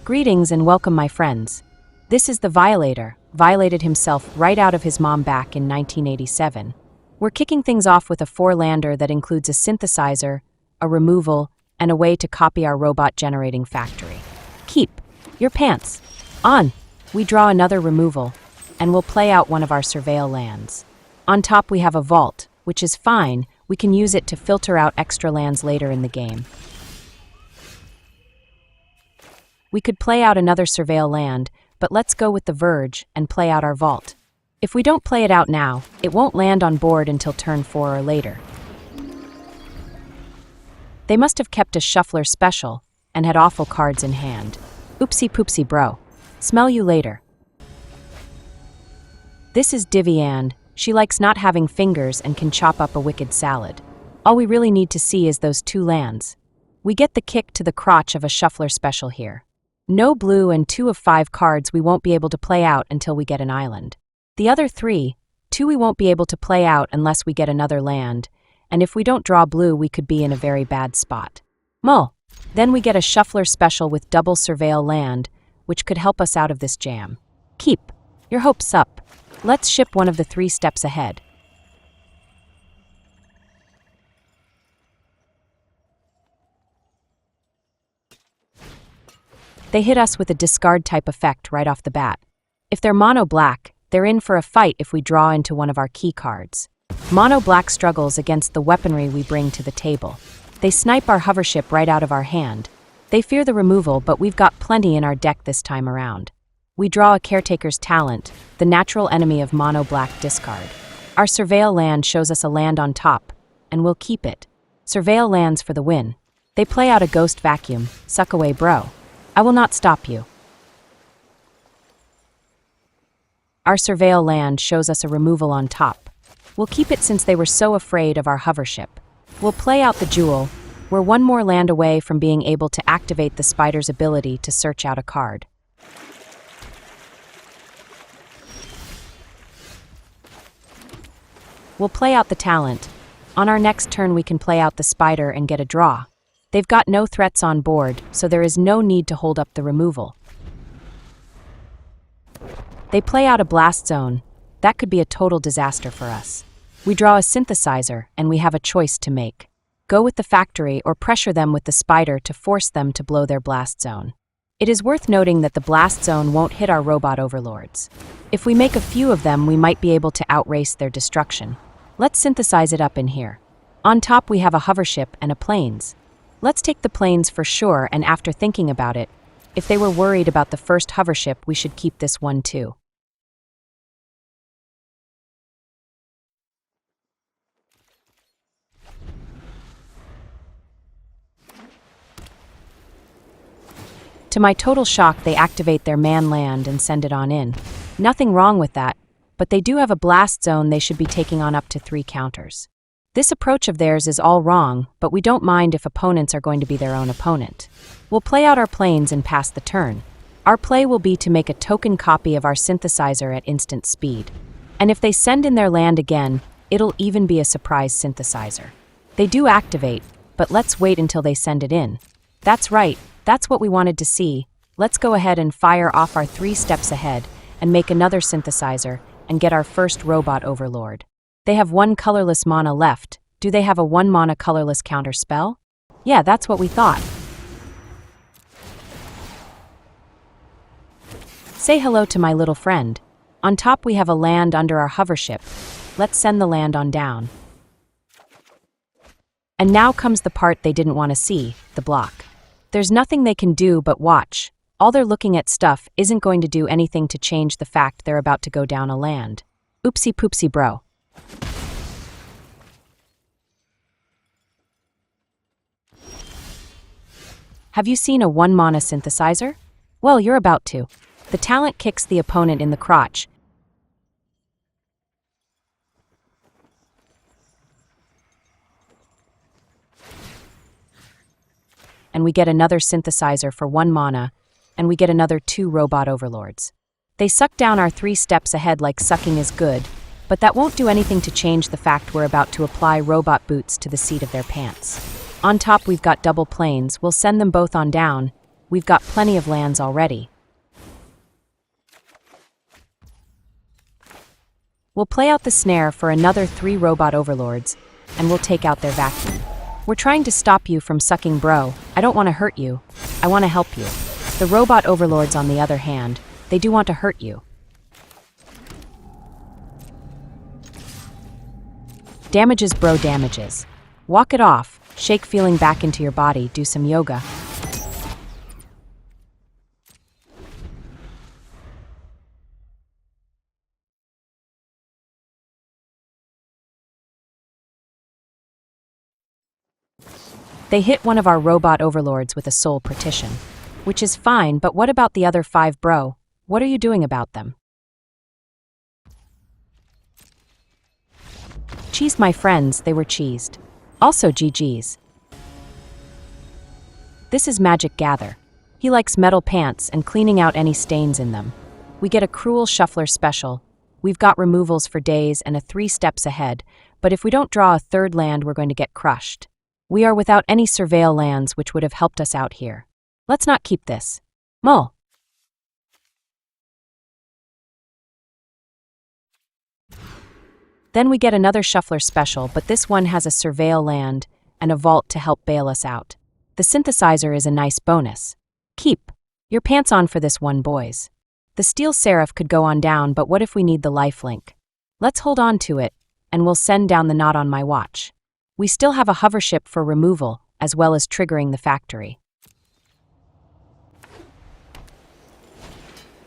Greetings and welcome, my friends. This is the Violator, violated himself right out of his mom back in 1987. We're kicking things off with a 4-lander that includes a synthesizer, a removal, and a way to copy our robot generating factory. Keep your pants on. We draw another removal, and we'll play out one of our Surveil lands. On top we have a vault, which is fine. We can use it to filter out extra lands later in the game. We could play out another Surveil land, but let's go with the Verge and play out our vault. If we don't play it out now, it won't land on board until turn 4 or later. They must have kept a shuffler special and had awful cards in hand. Oopsie poopsie bro. Smell you later. This is Diviand. She likes not having fingers and can chop up a wicked salad. All we really need to see is those 2 lands. We get the kick to the crotch of a shuffler special here. No blue and 2 of 5 cards we won't be able to play out until we get an island. The other 2 we won't be able to play out unless we get another land, and if we don't draw blue we could be in a very bad spot. Mull. Then we get a shuffler special with double Surveil land, which could help us out of this jam. Keep your hopes up. Let's ship one of the 3 steps ahead. They hit us with a discard-type effect right off the bat. If they're mono-black, they're in for a fight if we draw into one of our key cards. Mono-black struggles against the weaponry we bring to the table. They snipe our hovership right out of our hand. They fear the removal, but we've got plenty in our deck this time around. We draw a Caretaker's Talent, the natural enemy of mono-black discard. Our Surveil land shows us a land on top, and we'll keep it. Surveil lands for the win. They play out a Ghost Vacuum. Suck away, bro. I will not stop you. Our Surveil land shows us a removal on top. We'll keep it since they were so afraid of our hovership. We'll play out the Jewel. We're 1 more land away from being able to activate the Spider's ability to search out a card. We'll play out the Talent. On our next turn we can play out the Spider and get a draw. They've got no threats on board, so there is no need to hold up the removal. They play out a Blast Zone. That could be a total disaster for us. We draw a Synthesizer, and we have a choice to make. Go with the factory or pressure them with the Spider to force them to blow their Blast Zone. It is worth noting that the Blast Zone won't hit our robot Overlords. If we make a few of them, we might be able to outrace their destruction. Let's synthesize it up in here. On top we have a hovership and a planes. Let's take the planes for sure, and after thinking about it, if they were worried about the first hovership, we should keep this one too. To my total shock, they activate their man land and send it on in. Nothing wrong with that, but they do have a blast zone they should be taking on up to 3 counters. This approach of theirs is all wrong, but we don't mind if opponents are going to be their own opponent. We'll play out our planes and pass the turn. Our play will be to make a token copy of our synthesizer at instant speed. And if they send in their land again, it'll even be a surprise synthesizer. They do activate, but let's wait until they send it in. That's right, that's what we wanted to see. Let's go ahead and fire off our 3 steps ahead and make another synthesizer and get our first robot Overlord. They have 1 colorless mana left. Do they have a 1 mana colorless counter spell? Yeah, that's what we thought. Say hello to my little friend. On top we have a land under our hovership. Let's send the land on down. And now comes the part they didn't want to see, the block. There's nothing they can do but watch. All their looking at stuff isn't going to do anything to change the fact they're about to go down a land. Oopsie poopsie bro. Have you seen a 1 mana synthesizer? Well, you're about to. The talent kicks the opponent in the crotch. And we get another synthesizer for 1 mana, and we get another 2 robot Overlords. They suck down our 3 steps ahead like sucking is good, but that won't do anything to change the fact we're about to apply robot boots to the seat of their pants. On top we've got double planes. We'll send them both on down. We've got plenty of lands already. We'll play out the snare for another 3 robot overlords, and we'll take out their vacuum. We're trying to stop you from sucking, bro. I don't want to hurt you. I want to help you. The robot overlords, on the other hand, they do want to hurt you. Damages, bro, damages. Walk it off, shake feeling back into your body, do some yoga. They hit one of our robot overlords with a soul partition, which is fine, but what about the other 5, bro? What are you doing about them? Cheesed, my friends, they were cheesed. Also GG's. This is Magic Gather. He likes metal pants and cleaning out any stains in them. We get a cruel shuffler special. We've got removals for days and a 3 steps ahead, but if we don't draw a 3rd land, we're going to get crushed. We are without any Surveil lands, which would have helped us out here. Let's not keep this. Mull. Then we get another shuffler special, but this one has a Surveil land and a vault to help bail us out. The synthesizer is a nice bonus. Keep your pants on for this one, boys. The Steel Seraph could go on down, but what if we need the lifelink? Let's hold on to it, and we'll send down the knot on my watch. We still have a hovership for removal, as well as triggering the factory.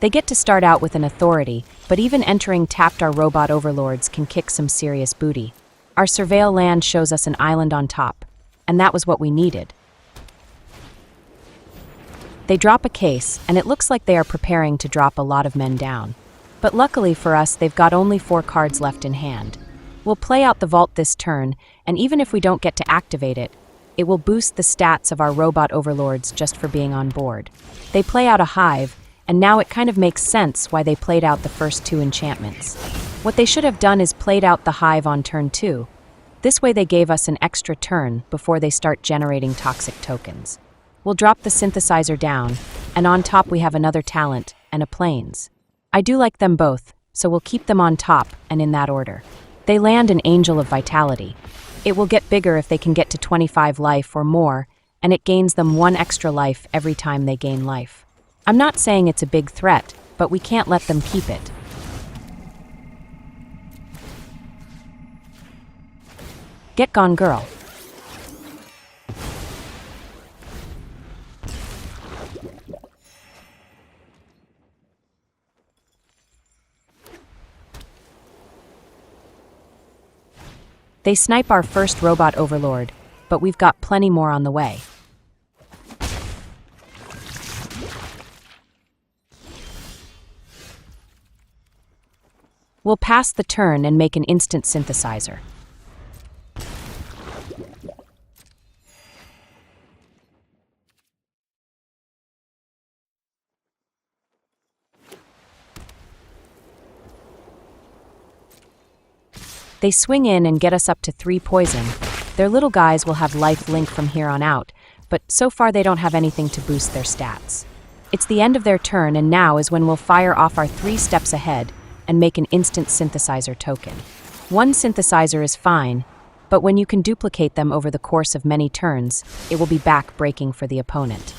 They get to start out with an authority, but even entering tapped, our robot overlords can kick some serious booty. Our Surveil land shows us an island on top, and that was what we needed. They drop a case, and it looks like they are preparing to drop a lot of men down. But luckily for us, they've got only 4 cards left in hand. We'll play out the vault this turn, and even if we don't get to activate it, it will boost the stats of our robot overlords just for being on board. They play out a hive, and now it kind of makes sense why they played out the first 2 enchantments. What they should have done is played out the hive on turn 2. This way they gave us an extra turn before they start generating toxic tokens. We'll drop the synthesizer down, and on top we have another talent and a plains. I do like them both, so we'll keep them on top and in that order. They land an Angel of Vitality. It will get bigger if they can get to 25 life or more, and it gains them 1 extra life every time they gain life. I'm not saying it's a big threat, but we can't let them keep it. Get gone, girl. They snipe our first robot overlord, but we've got plenty more on the way. We'll pass the turn and make an instant synthesizer. They swing in and get us up to 3 poison. Their little guys will have life link from here on out, but so far they don't have anything to boost their stats. It's the end of their turn, and now is when we'll fire off our 3 steps ahead and make an instant synthesizer token. 1 synthesizer is fine, but when you can duplicate them over the course of many turns, it will be back-breaking for the opponent.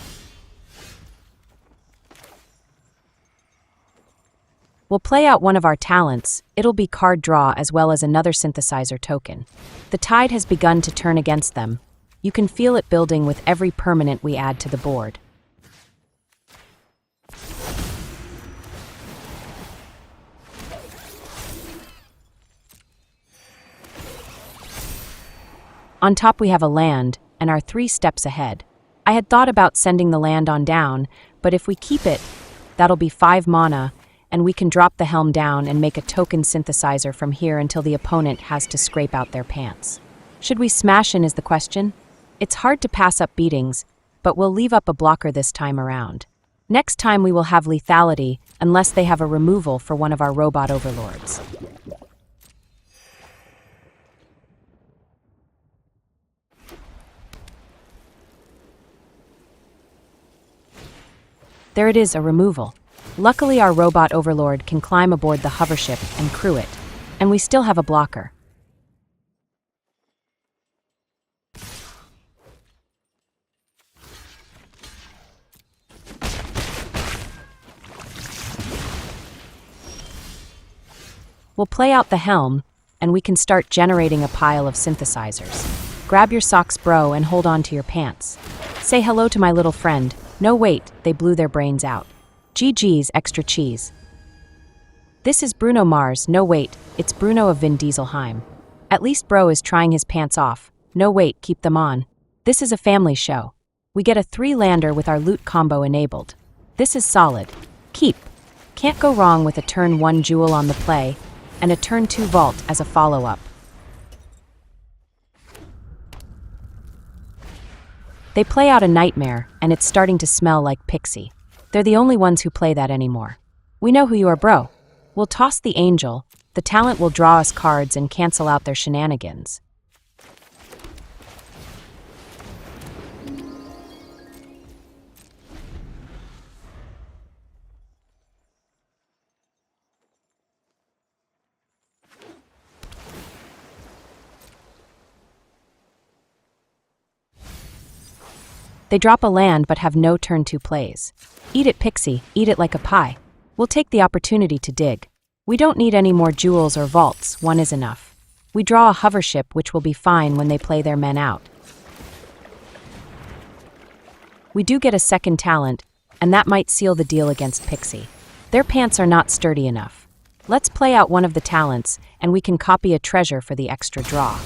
We'll play out one of our talents. It'll be card draw as well as another synthesizer token. The tide has begun to turn against them. You can feel it building with every permanent we add to the board. On top we have a land, and are 3 steps ahead. I had thought about sending the land on down, but if we keep it, that'll be 5 mana, and we can drop the helm down and make a token synthesizer from here until the opponent has to scrape out their pants. Should we smash in is the question? It's hard to pass up beatings, but we'll leave up a blocker this time around. Next time we will have lethality, unless they have a removal for one of our robot overlords. There it is, a removal. Luckily, our robot overlord can climb aboard the hovership and crew it. And we still have a blocker. We'll play out the helm, and we can start generating a pile of synthesizers. Grab your socks, bro, and hold on to your pants. Say hello to my little friend. No, wait, they blew their brains out. GG's, extra cheese. This is Bruno Mars. No, wait, it's Bruno of Vin Dieselheim. At least bro is trying his pants off. No, wait, keep them on. This is a family show. We get a 3-lander with our loot combo enabled. This is solid. Keep. Can't go wrong with a turn 1 jewel on the play, and a turn 2 vault as a follow-up. They play out a nightmare, and it's starting to smell like Pixie. They're the only ones who play that anymore. We know who you are, bro. We'll toss the angel. The talent will draw us cards and cancel out their shenanigans. They drop a land but have no turn 2 plays. Eat it, Pixie, eat it like a pie. We'll take the opportunity to dig. We don't need any more jewels or vaults, 1 is enough. We draw a hovership, which will be fine when they play their men out. We do get a second talent, and that might seal the deal against Pixie. Their pants are not sturdy enough. Let's play out one of the talents, and we can copy a treasure for the extra draw.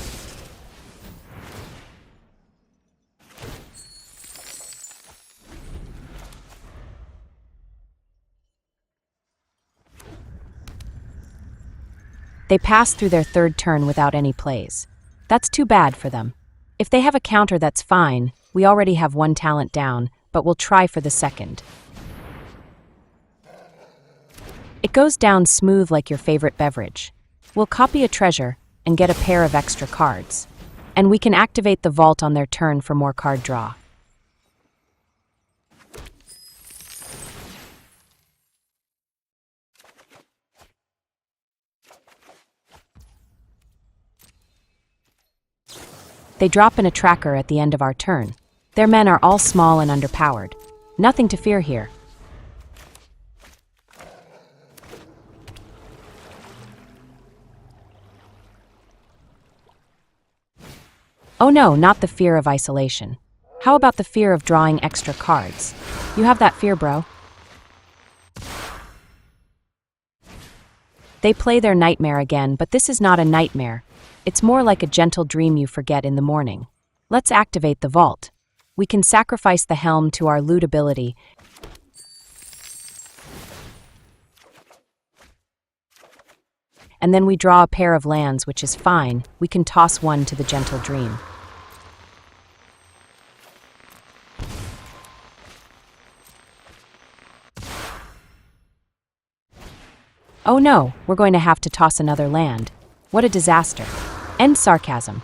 They pass through their 3rd turn without any plays. That's too bad for them. If they have a counter, that's fine. We already have 1 talent down, but we'll try for the 2nd. It goes down smooth like your favorite beverage. We'll copy a treasure and get a pair of extra cards. And we can activate the vault on their turn for more card draw. They drop in a tracker at the end of our turn. Their men are all small and underpowered. Nothing to fear here. Oh no, not the fear of isolation. How about the fear of drawing extra cards? You have that fear, bro? They play their nightmare again, but this is not a nightmare. It's more like a gentle dream you forget in the morning. Let's activate the vault. We can sacrifice the helm to our loot ability. And then we draw a pair of lands, which is fine. We can toss 1 to the gentle dream. Oh no, we're going to have to toss another land. What a disaster. End sarcasm.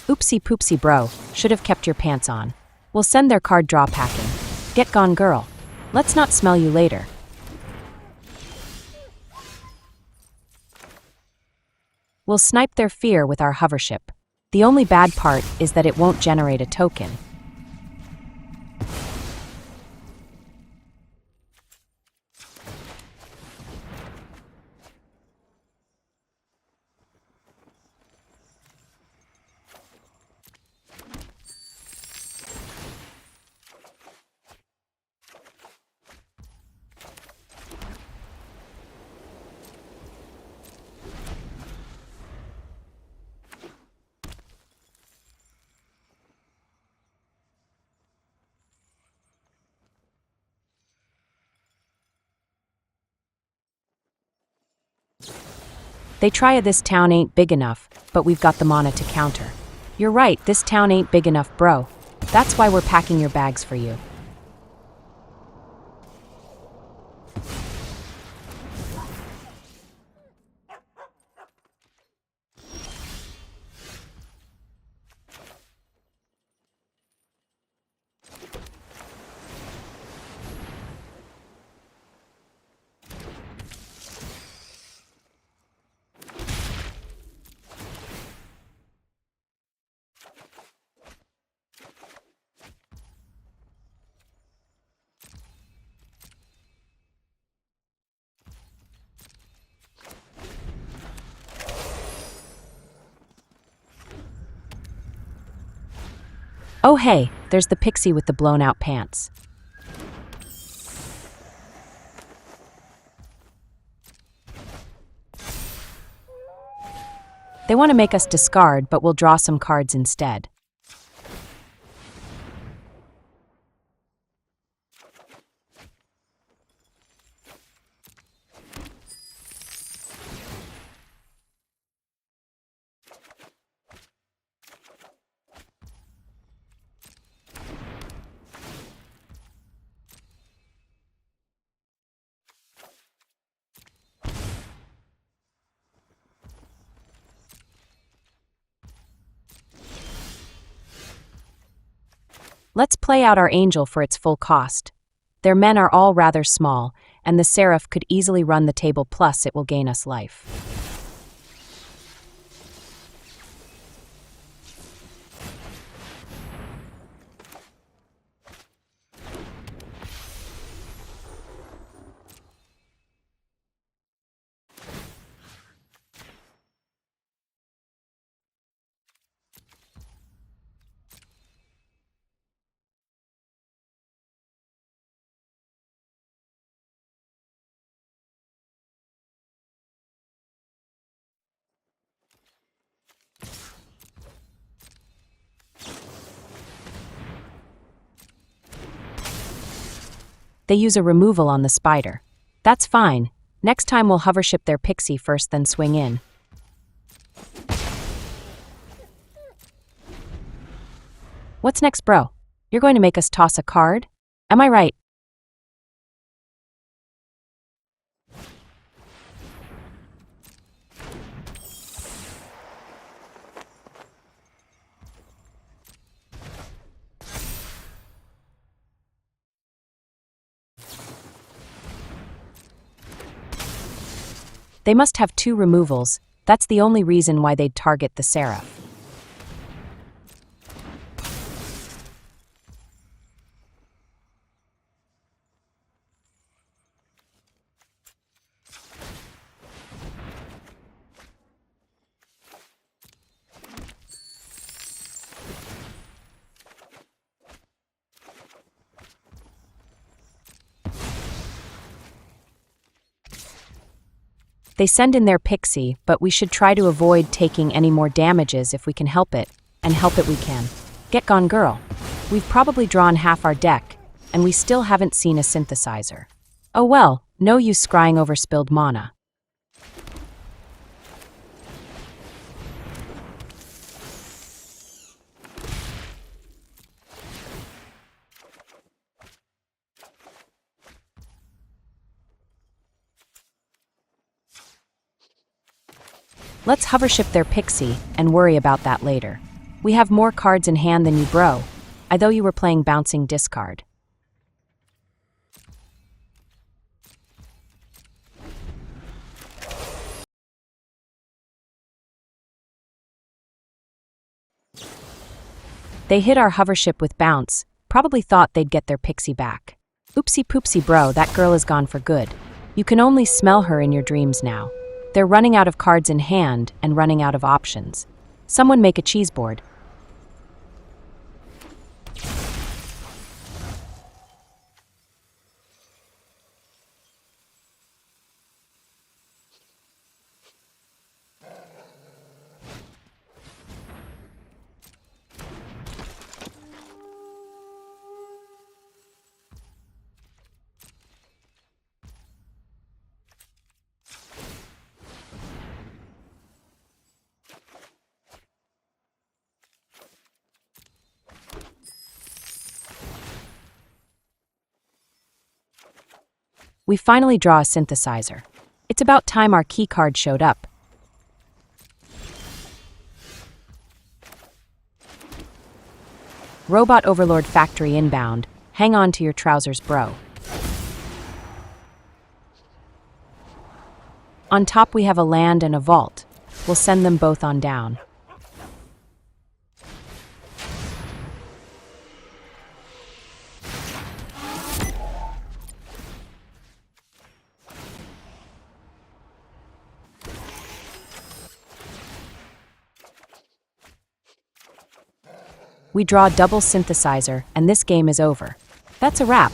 Oopsie poopsie, bro. Should have kept your pants on. We'll send their card draw packing. Get gone, girl. Let's not smell you later. We'll snipe their fear with our hovership. The only bad part is that it won't generate a token. They try a "this town ain't big enough, but we've got the mana to counter." You're right, this town ain't big enough, bro. That's why we're packing your bags for you. Oh hey, there's the pixie with the blown-out pants. They want to make us discard, but we'll draw some cards instead. Let's play out our angel for its full cost. Their men are all rather small, and the Seraph could easily run the table, plus it will gain us life. They use a removal on the spider. That's fine. Next time we'll hovership their pixie first, then swing in. What's next, bro? You're going to make us toss a card? Am I right? They must have 2 removals. That's the only reason why they'd target the Seraph. They send in their pixie, but we should try to avoid taking any more damages if we can help it, and help it we can. Get gone, girl. We've probably drawn half our deck, and we still haven't seen a synthesizer. Oh well, no use scrying over spilled mana. Let's hovership their pixie and worry about that later. We have more cards in hand than you, bro. I thought you were playing bouncing discard. They hit our hovership with bounce, probably thought they'd get their pixie back. Oopsie poopsie, bro, that girl is gone for good. You can only smell her in your dreams now. They're running out of cards in hand and running out of options. Someone make a cheese board. We finally draw a synthesizer. It's about time our key card showed up. Robot Overlord Factory inbound. Hang on to your trousers, bro. On top we have a land and a vault. We'll send them both on down. We draw double Synthesizer, and this game is over. That's a wrap.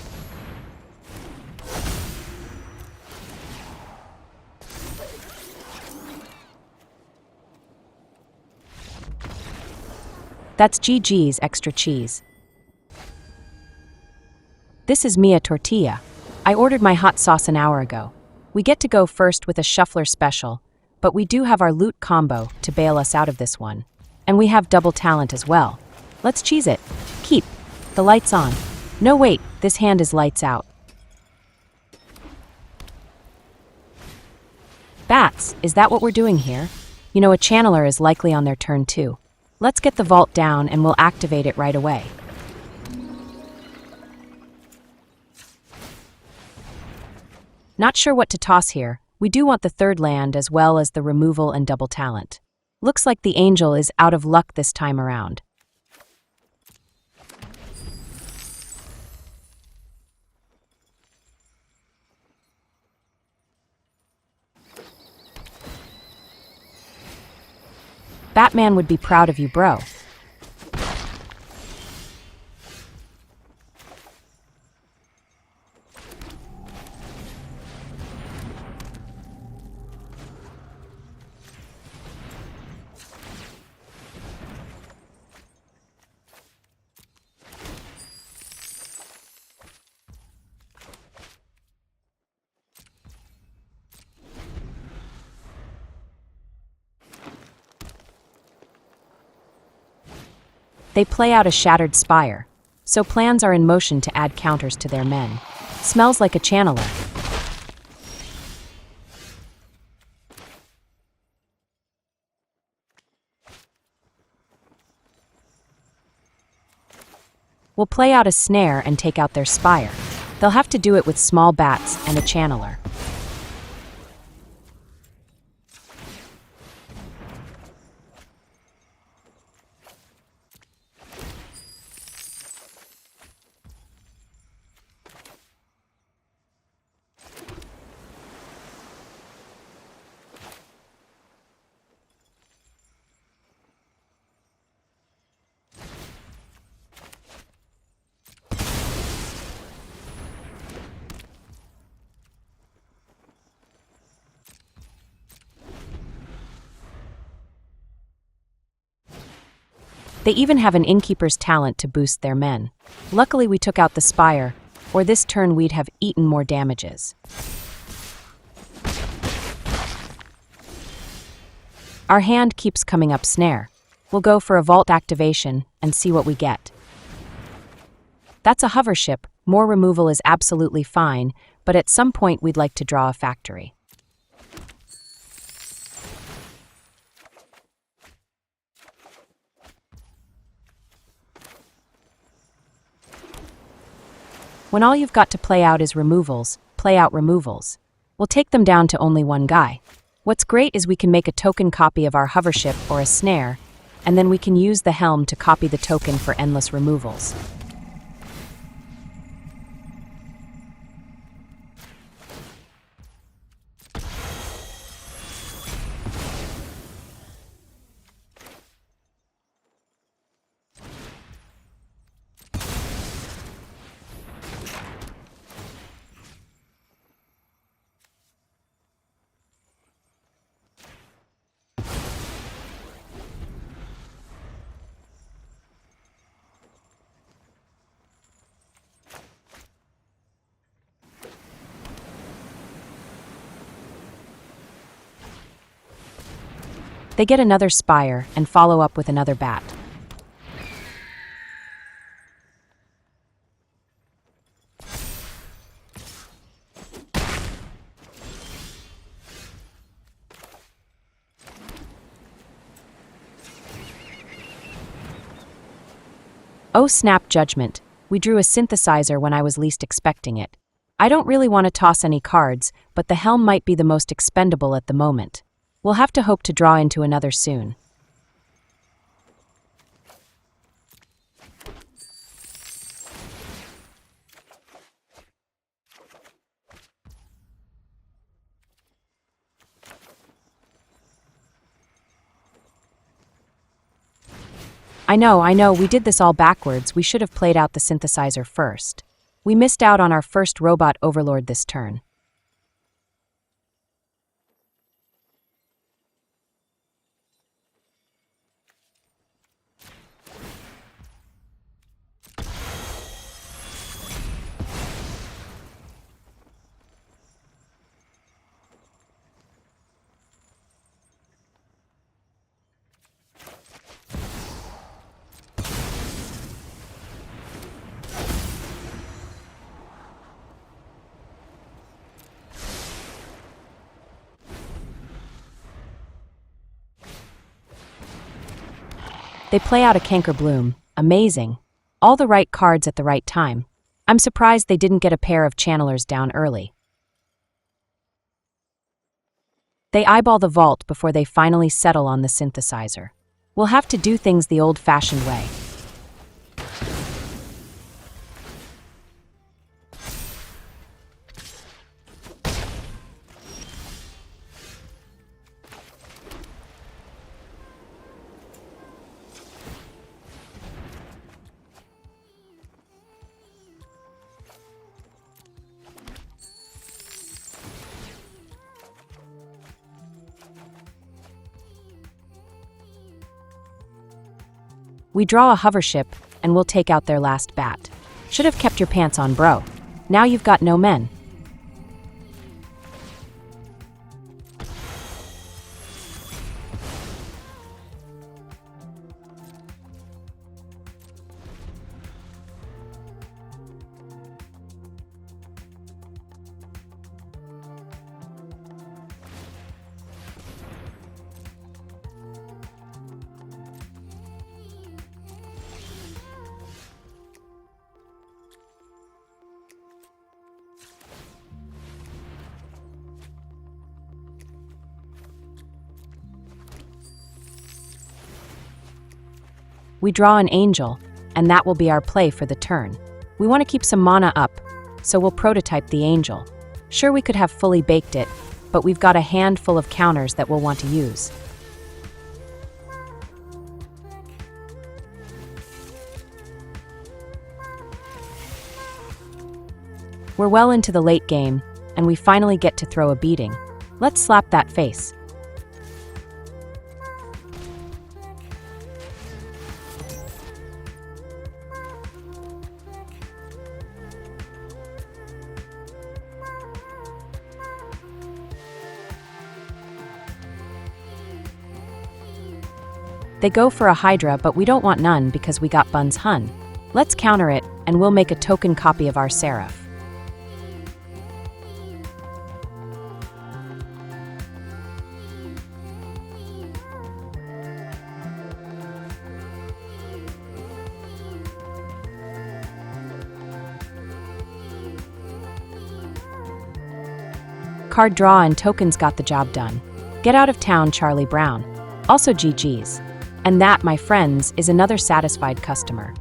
That's GG's extra cheese. This is Mia Tortilla. I ordered my hot sauce an hour ago. We get to go first with a shuffler special, but we do have our loot combo to bail us out of this one. And we have double talent as well. Let's cheese it. Keep. The lights on. No wait, this hand is lights out. Bats, is that what we're doing here? You know, a channeler is likely on their turn too. Let's get the vault down and we'll activate it right away. Not sure what to toss here. We do want the third land as well as the removal and double talent. Looks like the angel is out of luck this time around. Batman would be proud of you, bro. They play out a shattered spire, so plans are in motion to add counters to their men. Smells like a channeler. We'll play out a snare and take out their spire. They'll have to do it with small bats and a channeler. They even have an innkeeper's talent to boost their men. Luckily we took out the spire, or this turn we'd have eaten more damages. Our hand keeps coming up snare. We'll go for a vault activation and see what we get. That's a hovership. More removal is absolutely fine, but at some point we'd like to draw a factory. When all you've got to play out is removals, play out removals. We'll take them down to only one guy. What's great is we can make a token copy of our hovership or a snare, and then we can use the helm to copy the token for endless removals. They get another spire and follow up with another bat. Oh snap judgment, we drew a synthesizer when I was least expecting it. I don't really want to toss any cards, but the helm might be the most expendable at the moment. We'll have to hope to draw into another soon. I know, we did this all backwards. We should have played out the synthesizer first. We missed out on our first robot overlord this turn. They play out a Canker Bloom. Amazing. All the right cards at the right time. I'm surprised they didn't get a pair of channelers down early. They eyeball the vault before they finally settle on the synthesizer. We'll have to do things the old-fashioned way. We draw a hovership, and we'll take out their last bat. Should have kept your pants on, bro. Now you've got no men. We draw an angel, and that will be our play for the turn. We want to keep some mana up, so we'll prototype the angel. Sure, we could have fully baked it, but we've got a handful of counters that we'll want to use. We're well into the late game, and we finally get to throw a beating. Let's slap that face. They go for a Hydra, but we don't want none because we got Bun's Hun. Let's counter it, and we'll make a token copy of our Seraph. Card draw and tokens got the job done. Get out of town, Charlie Brown. Also GG's. And that, my friends, is another satisfied customer.